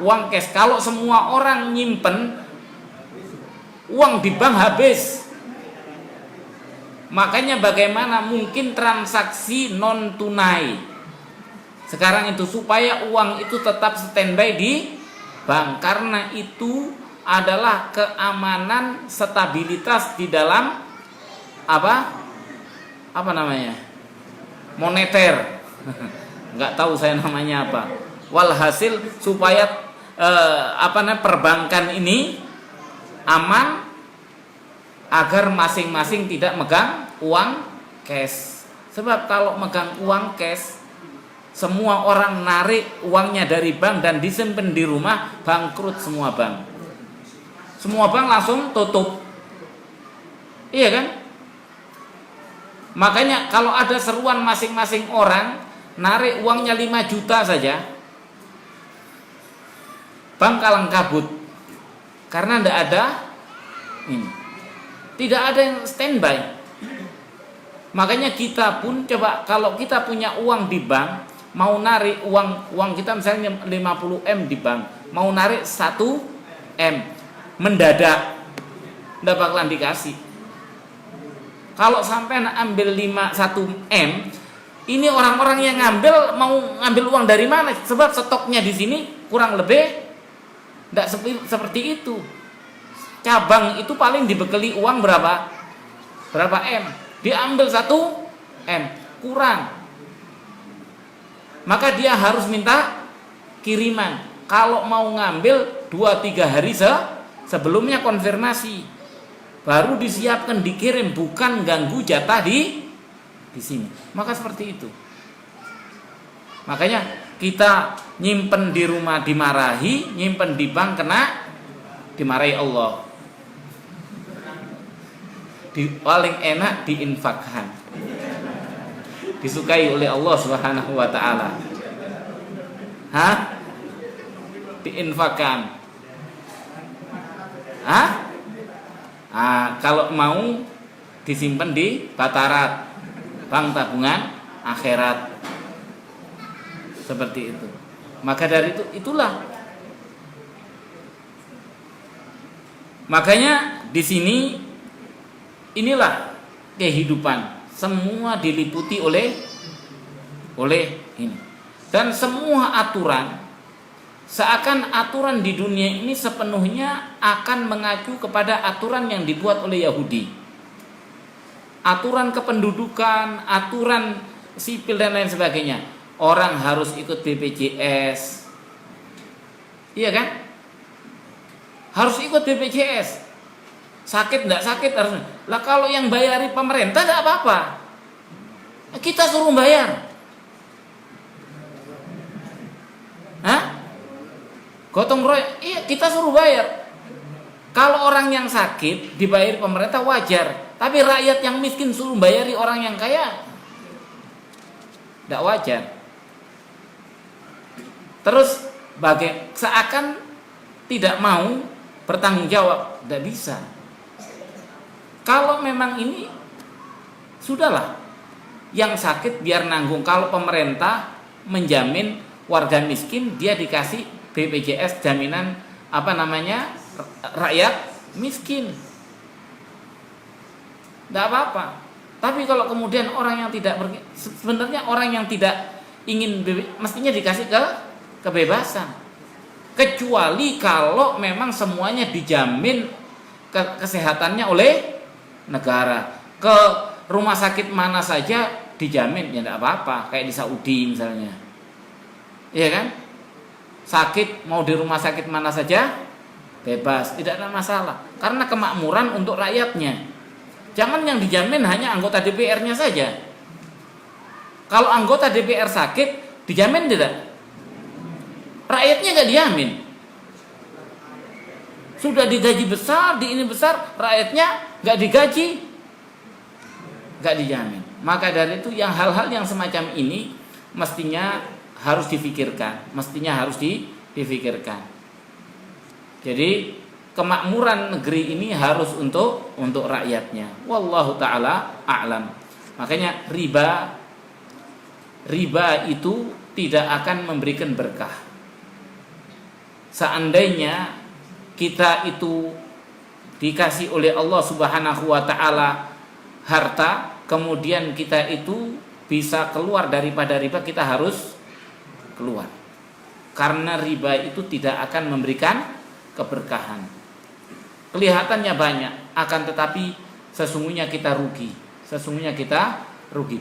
Uang cash. Kalau semua orang nyimpen uang di bank habis. Makanya bagaimana mungkin transaksi non tunai sekarang itu, supaya uang itu tetap standby di bank, karena itu adalah keamanan, stabilitas di dalam moneter. Nggak tahu saya namanya apa. Walhasil supaya perbankan ini aman, agar masing-masing tidak megang uang cash. Sebab kalau megang uang cash, semua orang narik uangnya dari bank dan disimpan di rumah, bangkrut semua bank. Semua bank langsung tutup. Iya kan? Makanya kalau ada seruan masing-masing orang narik uangnya 5 juta saja, bank kalang kabut. Karena tidak ada ini. Tidak ada yang standby. Makanya kita pun coba, kalau kita punya uang di bank, mau narik uang kita misalnya 50 M di bank, mau narik 1 M, mendadak tidak bakalan dikasih. Kalau sampai ambil 1 M, ini orang-orang yang ngambil mau ngambil uang dari mana? Sebab stoknya di sini kurang lebih tidak seperti itu. Cabang itu paling dibekali uang berapa M, diambil 1 M kurang, maka dia harus minta kiriman. Kalau mau ngambil 2-3 hari sebelumnya konfirmasi, baru disiapkan dikirim, bukan ganggu jatah di sini. Maka seperti itu. Makanya kita nyimpen di rumah dimarahi, nyimpen di bank kena dimarahi Allah. Paling enak diinfakkan, disukai oleh Allah Subhanahu wa taala. Diinfakkan. Kalau mau disimpan di Batarat, bank tabungan akhirat. Seperti itu. Maka dari itulah. Makanya di sini inilah kehidupan, semua diliputi oleh ini. Dan semua aturan, seakan aturan di dunia ini sepenuhnya akan mengacu kepada aturan yang dibuat oleh Yahudi. Aturan kependudukan, aturan sipil dan lain sebagainya. Orang harus ikut BPJS. Iya kan? Harus ikut BPJS. Sakit enggak sakit harus. Lah kalau yang bayari pemerintah enggak apa-apa. Kita suruh bayar. Gotong royong, iya kita suruh bayar. Kalau orang yang sakit dibayari pemerintah wajar, tapi rakyat yang miskin suruh bayari orang yang kaya, enggak wajar. Terus seakan tidak mau bertanggung jawab, enggak bisa. Kalau memang ini sudahlah, yang sakit biar nanggung. Kalau pemerintah menjamin warga miskin, dia dikasih BPJS jaminan rakyat miskin, tidak apa-apa. Tapi kalau kemudian orang yang sebenarnya orang yang tidak ingin mestinya dikasih kebebasan, kecuali kalau memang semuanya dijamin kesehatannya oleh negara. Ke rumah sakit mana saja dijamin, ya tidak apa-apa. Kayak di Saudi misalnya, iya kan? Sakit mau di rumah sakit mana saja bebas, tidak ada masalah, karena kemakmuran untuk rakyatnya. Jangan yang dijamin hanya anggota DPR-nya saja. Kalau anggota DPR sakit dijamin tidak? Rakyatnya nggak dijamin. Sudah digaji besar, di ini besar, rakyatnya nggak digaji, nggak dijamin. Maka dari itu yang hal-hal yang semacam ini mestinya harus difikirkan, Jadi kemakmuran negeri ini harus untuk rakyatnya. Wallahu taala a'lam. Makanya riba itu tidak akan memberikan berkah. Seandainya kita itu dikasih oleh Allah Subhanahu wa taala harta, kemudian kita itu bisa keluar daripada riba, kita harus keluar. Karena riba itu tidak akan memberikan keberkahan. Kelihatannya banyak, akan tetapi sesungguhnya kita rugi.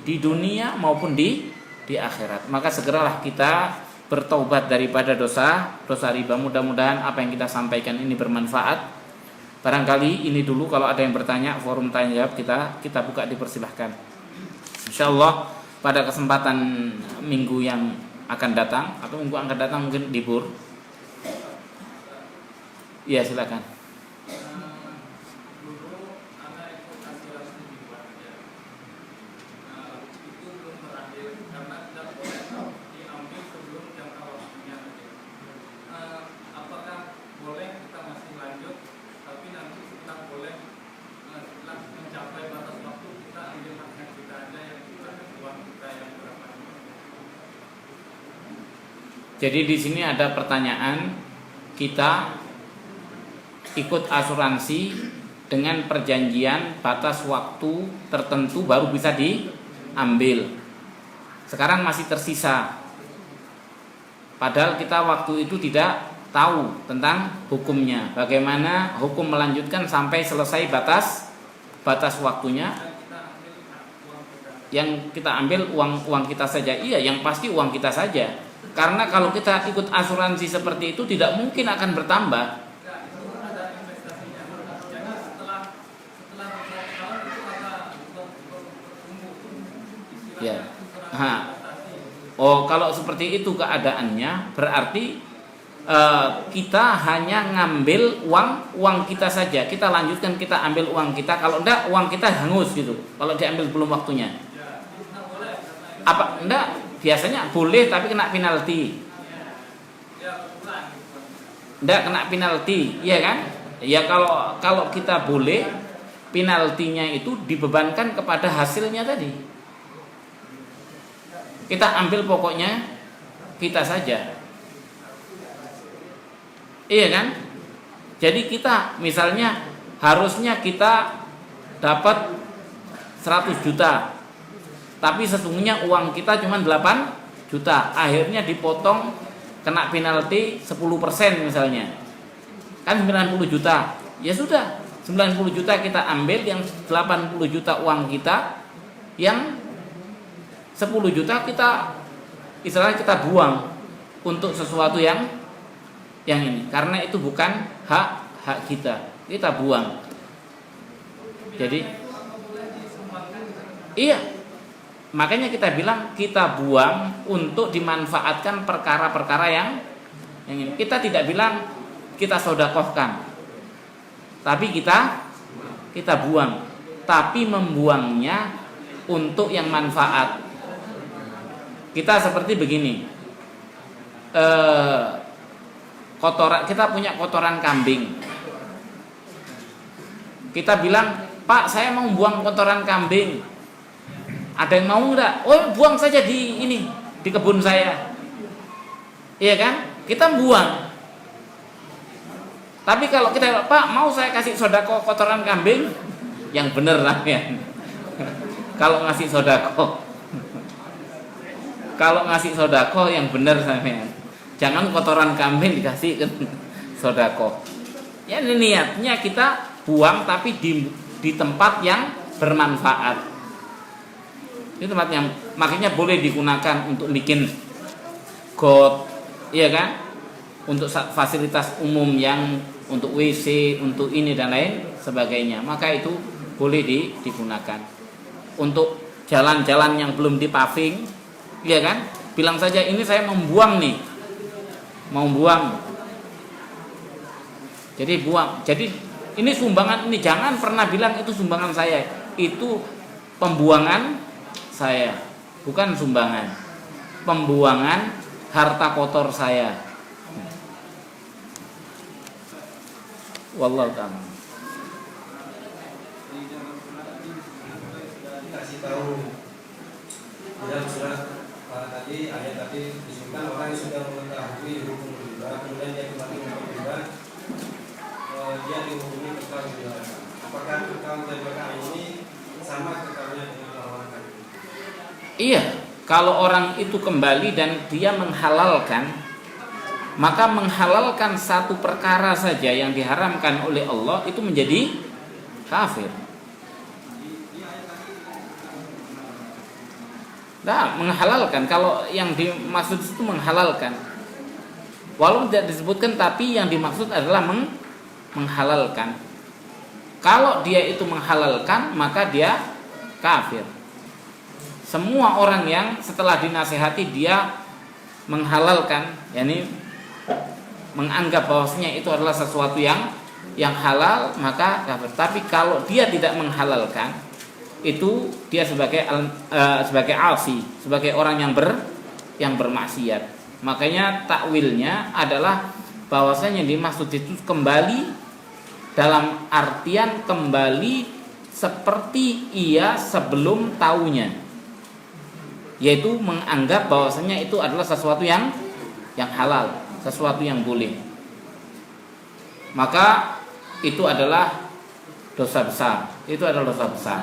Di dunia maupun di akhirat. Maka segeralah kita bertaubat daripada dosa riba. Mudah-mudahan apa yang kita sampaikan ini bermanfaat. Barangkali ini dulu, kalau ada yang bertanya, forum tanya jawab kita buka, dipersilahkan. Insyaallah pada kesempatan minggu yang akan datang atau minggu akan datang mungkin libur. Iya, silakan. Jadi di sini ada pertanyaan, kita ikut asuransi dengan perjanjian batas waktu tertentu baru bisa diambil. Sekarang masih tersisa. Padahal kita waktu itu tidak tahu tentang hukumnya. Bagaimana hukum melanjutkan sampai selesai batas waktunya. Yang kita ambil uang kita saja. Iya, yang pasti uang kita saja. Karena kalau kita ikut asuransi seperti itu tidak mungkin akan bertambah. Ya. Oh, kalau seperti itu keadaannya berarti kita hanya ngambil uang kita saja. Kita lanjutkan, kita ambil uang kita. Kalau enggak, uang kita hangus gitu. Kalau diambil belum waktunya. Apa enggak? Biasanya boleh tapi kena penalti. Enggak kena penalti, iya kan? Ya kalau kita boleh, penaltinya itu dibebankan kepada hasilnya tadi. Kita ambil pokoknya kita saja. Iya kan? Jadi kita misalnya harusnya kita dapat 100 juta. Tapi sesungguhnya uang kita cuma 8 juta. Akhirnya dipotong, kena penalti 10% misalnya. Kan 90 juta. Ya sudah, 90 juta kita ambil, yang 80 juta uang kita, yang 10 juta kita istilahnya kita buang untuk sesuatu yang ini. Karena itu bukan hak kita. Kita buang. Jadi iya. Makanya kita bilang kita buang untuk dimanfaatkan perkara-perkara yang ini. Kita tidak bilang kita sedekahkan, tapi kita buang. Tapi membuangnya untuk yang manfaat. Kita seperti begini, kotoran, kita punya kotoran kambing. Kita bilang, Pak, saya mau buang kotoran kambing. Ada yang mau enggak? Oh, buang saja di kebun saya. Iya kan? Kita buang. Tapi kalau kita, Pak, mau saya kasih sedekah kotoran kambing, yang bener lah ya. Kalau ngasih sedekah, yang bener sampean. Jangan kotoran kambing dikasih sedekah. Ya, ini niatnya kita buang tapi di tempat yang bermanfaat. Itu tempat yang makanya boleh digunakan untuk bikin got, iya kan? Untuk fasilitas umum yang untuk WC, untuk ini dan lain sebagainya. Maka itu boleh digunakan. Untuk jalan-jalan yang belum dipaving, iya kan? Bilang saja ini saya membuang nih. Mau buang. Jadi buang. Jadi ini sumbangan ini, jangan pernah bilang itu sumbangan saya. Itu pembuangan saya, bukan sumbangan. Pembuangan harta kotor saya. Wallahu ta'ala. Kasih tahu dalam surat tadi, ayat tadi disebutkan orang yang sudah mengetahui hukum riba, kemudian dia kembali melakukan riba, dia dihukumi kekal di neraka. Apakah kekal di neraka ini sama kekalnya dengan orang tadi? Iya, kalau orang itu kembali dan dia menghalalkan, maka menghalalkan satu perkara saja yang diharamkan oleh Allah itu menjadi kafir. Nah, menghalalkan. Kalau yang dimaksud itu menghalalkan. Walaupun tidak disebutkan, tapi yang dimaksud adalah menghalalkan. Kalau dia itu menghalalkan, maka dia kafir. Semua orang yang setelah dinasihati dia menghalalkan, yakni menganggap bahwasanya itu adalah sesuatu yang halal, maka kafir. Tapi kalau dia tidak menghalalkan, itu dia sebagai asi, sebagai orang yang bermaksiat. Makanya takwilnya adalah bahwasanya dimaksud itu kembali dalam artian kembali seperti ia sebelum taunya, yaitu menganggap bahwasanya itu adalah sesuatu yang halal, sesuatu yang boleh. Maka itu adalah dosa besar. Itu adalah dosa besar.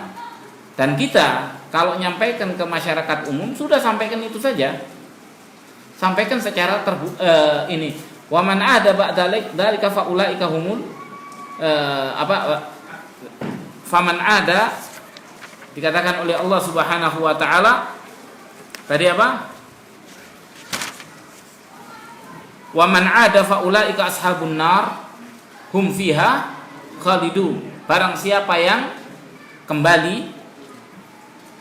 Dan kita kalau nyampaikan ke masyarakat umum sudah sampaikan itu saja. Sampaikan secara ini. Wa man ada ba'da dzalika fa ulaika humul faman ada dikatakan oleh Allah Subhanahu wa taala tadi apa? Wa man ada fa ulaika ashabun nar hum fiha khalidun. Barang siapa yang kembali,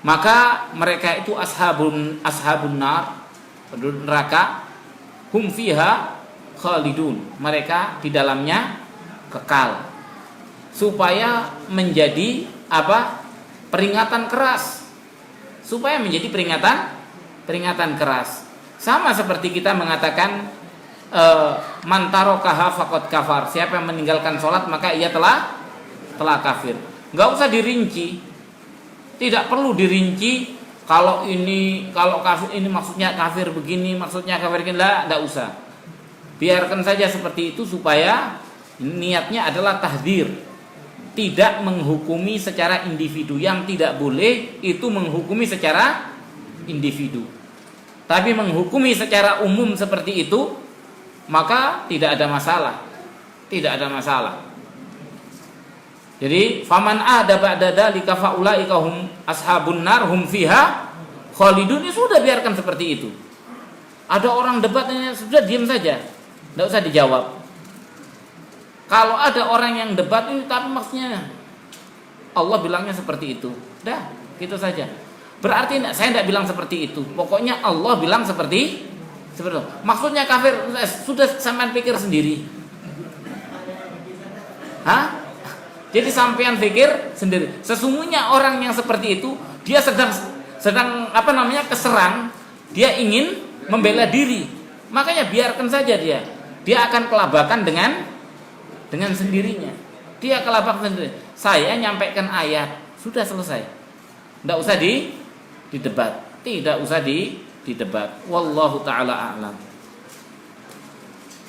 maka mereka itu ashabun nar, penduduk neraka, hum fiha khalidun, mereka di dalamnya kekal. Supaya menjadi apa? Peringatan keras. Supaya menjadi peringatan keras. Sama seperti kita mengatakan man tarokaha faqad kafar. Siapa yang meninggalkan sholat maka ia telah kafir. Enggak usah dirinci. Tidak perlu dirinci. Kalau kafir ini maksudnya kafir begini, maksudnya kafir begini, tidak usah. Biarkan saja seperti itu supaya niatnya adalah tahdzir, tidak menghukumi secara individu. Yang tidak boleh itu menghukumi secara individu. Tapi menghukumi secara umum seperti itu, maka tidak ada masalah. Tidak ada masalah. Jadi faman ada ba'da dzalika fa ulaika hum ashabun nar hum fiha khalidun. Ya sudah, biarkan seperti itu. Ada orang debatnya, sudah diam saja. Tidak usah dijawab. Kalau ada orang yang debat ini tapi maksudnya Allah bilangnya seperti itu. Dah, gitu saja. Berarti saya tidak bilang seperti itu. Pokoknya Allah bilang seperti itu. Maksudnya kafir, sudah sampean pikir sendiri. Hah? Jadi sampean pikir sendiri. Sesungguhnya orang yang seperti itu dia sedang keserang, dia ingin membela diri. Makanya biarkan saja dia. Dia akan kelabakan dengan sendirinya. Dia kelabakan sendiri. Saya nyampaikan ayat, sudah selesai. Tidak usah didebat. Tidak usah didebat. Wallahu taala a'lam.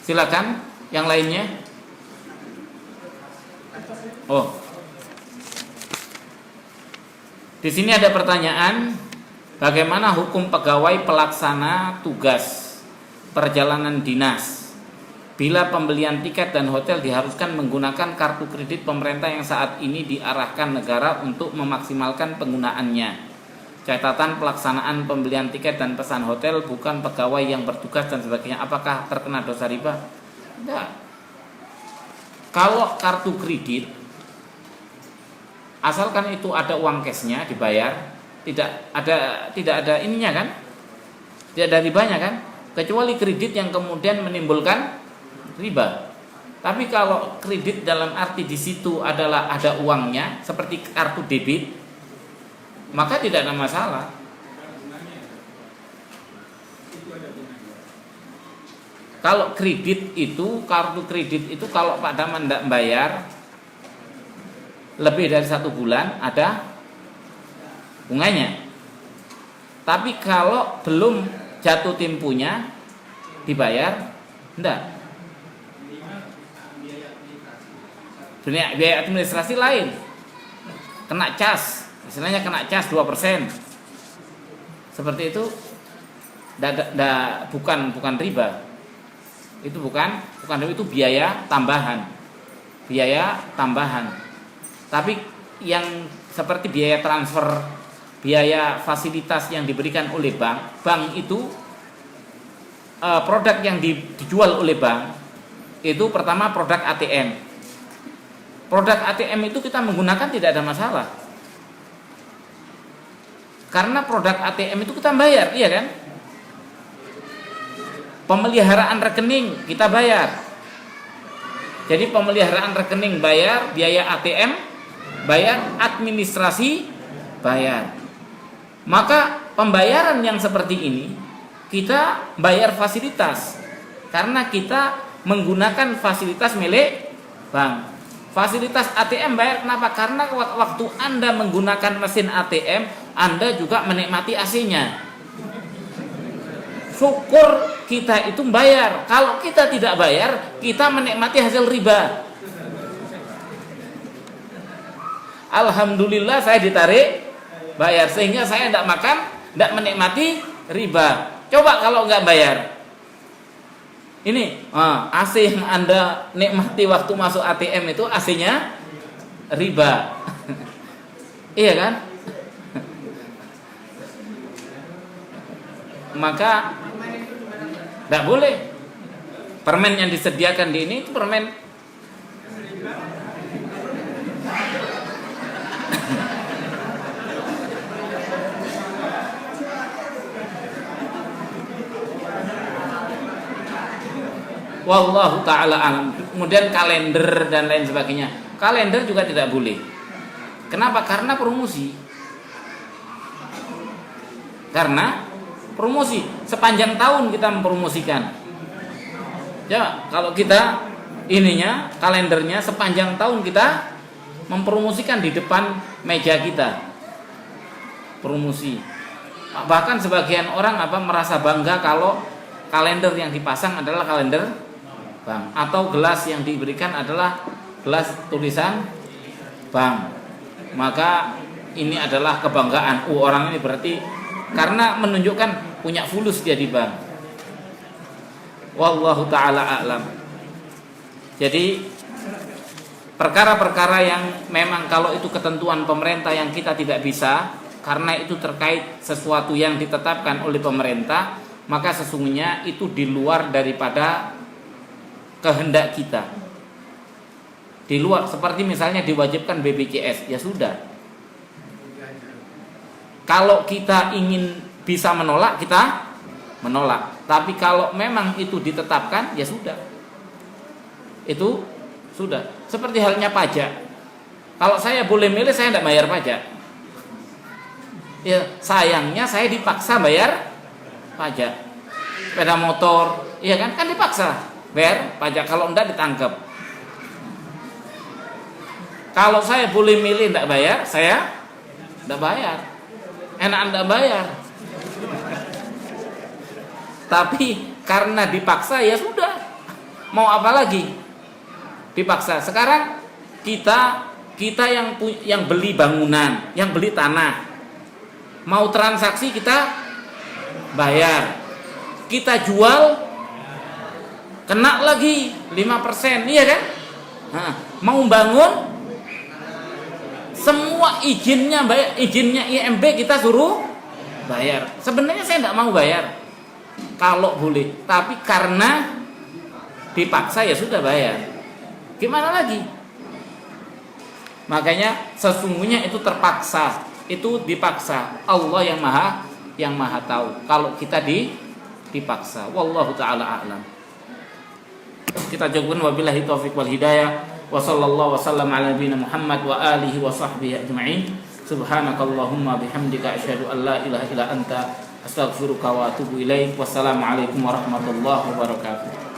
Silakan yang lainnya. Oh, di sini ada pertanyaan, bagaimana hukum pegawai pelaksana tugas perjalanan dinas bila pembelian tiket dan hotel diharuskan menggunakan kartu kredit pemerintah yang saat ini diarahkan negara untuk memaksimalkan penggunaannya. Catatan pelaksanaan pembelian tiket dan pesan hotel bukan pegawai yang bertugas dan sebagainya. Apakah terkena dosa riba? Tidak. Kalau kartu kredit, asalkan itu ada uang cashnya dibayar, tidak ada ininya kan, tidak ada ribanya kan, kecuali kredit yang kemudian menimbulkan riba. Tapi kalau kredit dalam arti di situ adalah ada uangnya seperti kartu debit, maka tidak ada masalah. Kalau kredit itu, kartu kredit itu kalau Pak Daman tidak membayar lebih dari 1 bulan ada bunganya. Tapi kalau belum jatuh temponya dibayar, enggak. Biaya administrasi lain, kena cas, istilahnya kena cas 2%. Seperti itu, bukan riba. Itu bukan itu biaya tambahan. Tapi yang seperti biaya transfer biaya fasilitas yang diberikan oleh bank. Bank itu produk yang dijual oleh bank itu pertama produk ATM. Produk ATM itu kita menggunakan tidak ada masalah. Karena produk ATM itu kita bayar, iya kan? Pemeliharaan rekening kita bayar. Jadi pemeliharaan rekening bayar, biaya ATM bayar, administrasi bayar. Maka pembayaran yang seperti ini kita bayar fasilitas karena kita menggunakan fasilitas milik bank. Fasilitas ATM bayar kenapa? Karena waktu Anda menggunakan mesin ATM, Anda juga menikmati AC-nya. Syukur kita itu bayar. Kalau kita tidak bayar, kita menikmati hasil riba. Alhamdulillah saya ditarik bayar sehingga saya tidak makan, tidak menikmati riba. Coba kalau nggak bayar. Ini AC yang Anda nikmati waktu masuk ATM itu AC-nya riba. Iya kan? Maka tidak boleh. Permen yang disediakan di ini itu permen wallahu ta'ala alam. Kemudian kalender dan lain sebagainya. Kalender juga tidak boleh. Kenapa? Karena promosi. Karena promosi. Sepanjang tahun kita mempromosikan. Ya, kalau kita ininya, kalendernya sepanjang tahun kita mempromosikan di depan meja kita. Promosi. Bahkan sebagian orang merasa bangga kalau kalender yang dipasang adalah kalender bank, atau gelas yang diberikan adalah gelas tulisan bank. Maka ini adalah kebanggaan. Orang ini berarti karena menunjukkan punya fulus dia di bank. Wallahu ta'ala a'lam. Jadi perkara-perkara yang memang kalau itu ketentuan pemerintah yang kita tidak bisa, karena itu terkait sesuatu yang ditetapkan oleh pemerintah, maka sesungguhnya itu di luar daripada kehendak kita. Di luar, seperti misalnya diwajibkan BPJS, ya sudah. Kalau kita ingin bisa menolak, kita menolak. Tapi kalau memang itu ditetapkan, ya sudah. Itu sudah. Seperti halnya pajak. Kalau saya boleh milih, saya tidak bayar pajak. Ya, sayangnya saya dipaksa bayar pajak. Sepeda motor, iya kan dipaksa bayar pajak, kalau enggak ditangkap. Kalau saya boleh milih enggak bayar, saya enggak bayar. Enak enggak bayar. Tapi karena dipaksa ya sudah. Mau apa lagi? Dipaksa. Sekarang kita yang beli bangunan, yang beli tanah, mau transaksi kita bayar. Kita jual kena lagi 5%, iya kan? Mau bangun semua izinnya bayar, izinnya IMB kita suruh bayar. Sebenarnya saya tidak mau bayar kalau boleh, tapi karena dipaksa ya sudah bayar. Gimana lagi? Makanya sesungguhnya itu terpaksa, itu dipaksa. Allah yang maha tahu kalau kita dipaksa. Wallahu ta'ala a'lam. Kita jawabkan wabillahi taufiq wal hidayah wa sallallahu wasallam ala nabiyina Muhammad wa alihi wa sahbihi ajma'in. Subhanakallahumma bihamdika asyhadu an la ilaha illa anta astaghfiruka wa atubu ilaik. Wassalamualaikum warahmatullahi wabarakatuh.